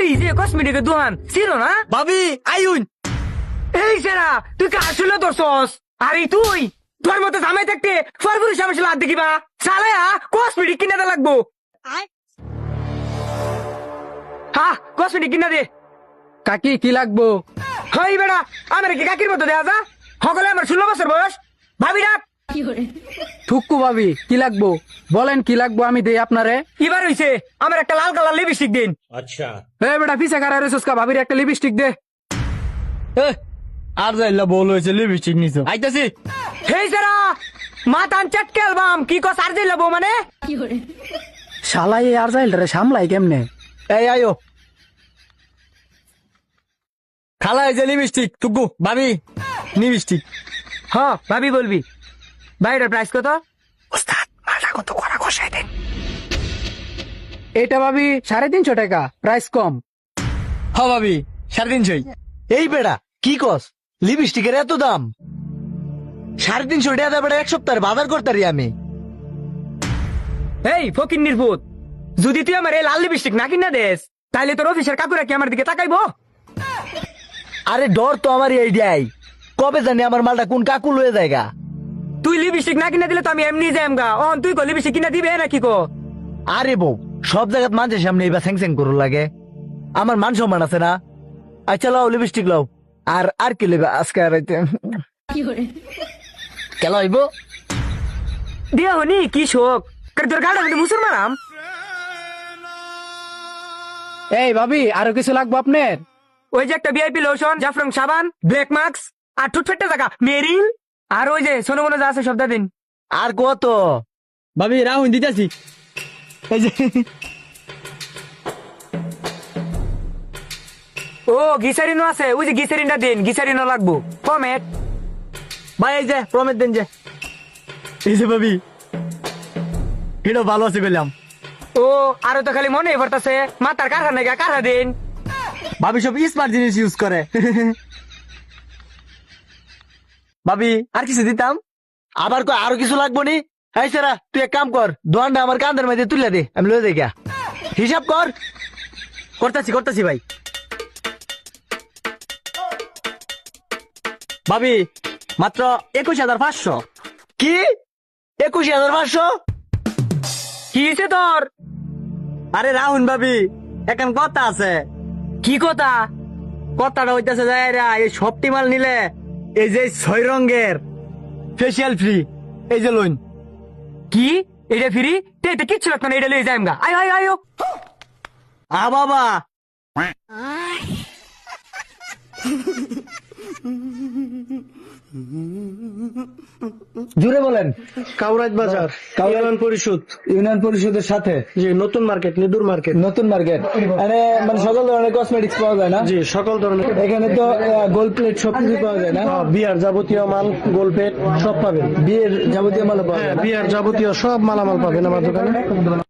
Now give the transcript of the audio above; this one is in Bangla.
ওই যে কসমেটিকের দোকান ছিল না? ভাবি আইউন। এই সেরা তুই কার শুনলে ধরছস? আরে তুই তোর মতো জামাই থাকতে ফরফুরি সামনে হাত দেখিবা সালায়া কসমেটিক কিনে দে লাগবো। হ্যাঁ কসমেটিক কিনা দে। কাকি কি লাগবো? হই বেড়া আমার কি কাকির মতো দেয়া যা সকলে আমার 16 বছর বয়স। ভাবি ডাক। থুক্কু ভাবি কি লাগবো বলেন, কি লাগবো আমি দেই আপনারে। এবার হইছে আমার একটা লাল কালার লিপস্টিক দিন। এ বেটা পিছে কারা রে সুস্কা, ভাবির একটা লিপস্টিক দে। আর যাইলা বল হয়েছে লিপস্টিক নিছো আইতাছি। হেই সেরা মাতান চটকে অ্যালবাম কি কস আর দিলাবো মানে? শালা এই আর যাইল রে সামলাই কেমনে? এই আয়ো খালা এই যে লিপস্টিক টুকু ভাবি লিপস্টিক। হ্যাঁ ভাবি বলবি। ভাইটার প্রাইস কত? ওস্তাদ মালটা কত করা কষাই দেন। এটা ভাবি 350 টাকা, প্রাইস কম। হ ভাবি 350। এই বেড়া কি কস লিপস্টিকের এত দাম? 350 টাকা দা বেড়া এক সপ্তাহের বাজার করতারি আমি। এই ফকির নির্ভূত যদি তুই আমার এই লাল লিপস্টিক না কিনা দেস তাইলে তোর অফিসের কাকুরা কি আমার দিকে তাকাইবো? আরে ডর তো আমার এইটাই, কবে জানি আমার মালটা কোন কাকু লয়ে যায়গা। তুই লিপস্টিক না কিনা দিলে তো আমি এমনি যাইম গা। অন তুই কো লিপস্টিক কিনা দিবে নাকি কো? আরে বউ সব জায়গাত মানুষের সামনে এবার স্যাং স্যাং করু লাগে, আমার মান সম্মান আছে না। আচ্ছা লাও লিপস্টিক লাও। আর কি লেবে আজকে আর কেন হইব? দিয়া হনি কি শোক করে তোর গাড়ি মধ্যে মুসুর মারাম। এই ভাবি আরো কিছু লাগবো আপনার? ওই যে একটা ভিআইপি লোশন, জাফরং সাবান, ব্ল্যাক মার্কস আর ঠুটফেটটা জায়গা মেরিল আর ওই যে সোনো মনে যা আছে সব দিন। আর কত? ভাবি রাহুন দিতেছি। এই যে ও গিসারিনও আছে, ওই যে গিসারিনটা দিন, গিসারিনও লাগবো। কমেট ভাই এই যে প্রমেট দেন যে। এই যে ভাবি এটা ভালো আছে বললাম। ও আরো তো খালি মনে পড়তাছে মাথার কারখানা নাকি কারখা দিন। ভাবি সব স্মার্ট জিনিস ইউজ করে। ভাবি আর কিছু দিতাম? আবার কই আরো কিছু লাগবো নি? এই সেরা তুই এক কাম কর, দোয়ানটা আমার কান্দের মধ্যে তুলে দে, আমি লয়ে যাই গা। হিসাব কর। করতাছি ভাই। ভাবি মাত্র 21,500। কি 21,500? কি হয়েছে তোর? আরে রাহুন ভাবি এখন কথা আছে। কি কথা? কথাটা হইতেছে যাইরা এই সবটি মাল নিলে এই যে 6 রঙের ফেসিয়াল ফ্রি, এই যে লোন। কি এটা ফ্রি? এটা কিচ্ছু লাগতো না, এটা লয়ে যাইম গা। আয় আয় আয় বাবা জুড়ে বলেন। কাউরাজ বাজার ইউনিয়ন পরিষদের সাথে জি, নতুন মার্কেট, নিদুর মার্কেট। নতুন মার্কেট মানে সকল ধরনের কসমেটিক্স পাওয়া যায় না? জি, সকল ধরনের। এখানে তো গোল্ড প্লেট সবকিছু পাওয়া যায় না? বিয়ার যাবতীয় মাল, গোলপেট সব পাবেন। বিয়ের যাবতীয় মাল পাওয়া হ্যাঁ, যায় না? বিয়ার যাবতীয় সব মালামাল পাবেন আমার দোকানে।